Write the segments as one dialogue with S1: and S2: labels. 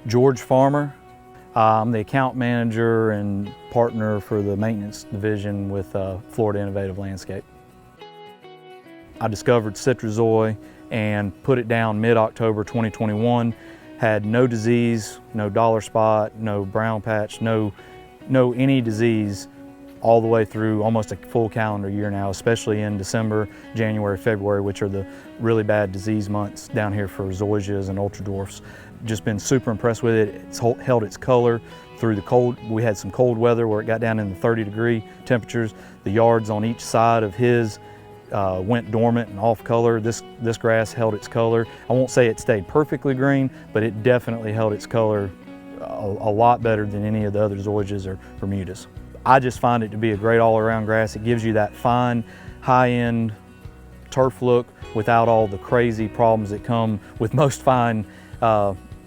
S1: George Farmer. I'm the account manager and partner for the maintenance division with Florida Innovative Landscape. I discovered CitraZoy and put it down mid-October 2021. Had no disease, no dollar spot, no brown patch, no any disease all the way through almost a full calendar year now, especially in December, January, February, which are the really bad disease months down here for zoysias and ultra dwarfs. Just been super impressed with it. It's held its color through the cold. We had some cold weather where it got down in the 30-degree temperatures. The yards on each side of his went dormant and off color. This grass held its color. I won't say it stayed perfectly green, but it definitely held its color a lot better than any of the other zoysias or Bermudas. I just find it to be a great all-around grass. It gives you that fine, high-end turf look without all the crazy problems that come with most fine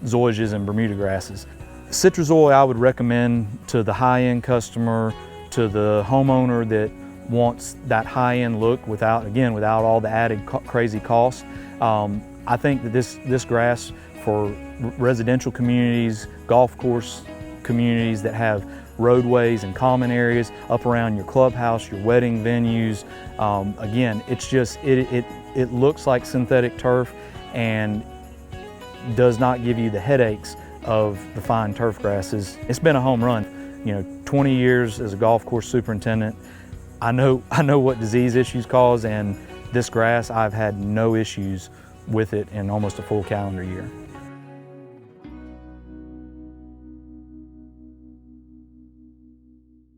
S1: zoysias and Bermuda grasses. CitraZoy I would recommend to the high-end customer, to the homeowner that wants that high-end look without all the added crazy cost. I think that this grass for residential communities, golf course communities that have roadways and common areas up around your clubhouse, your wedding venues. Again, it's just, it looks like synthetic turf and does not give you the headaches of the fine turf grasses. It's been a home run. You know, 20 years as a golf course superintendent, I know what disease issues cause, and this grass, I've had no issues with it in almost a full calendar year.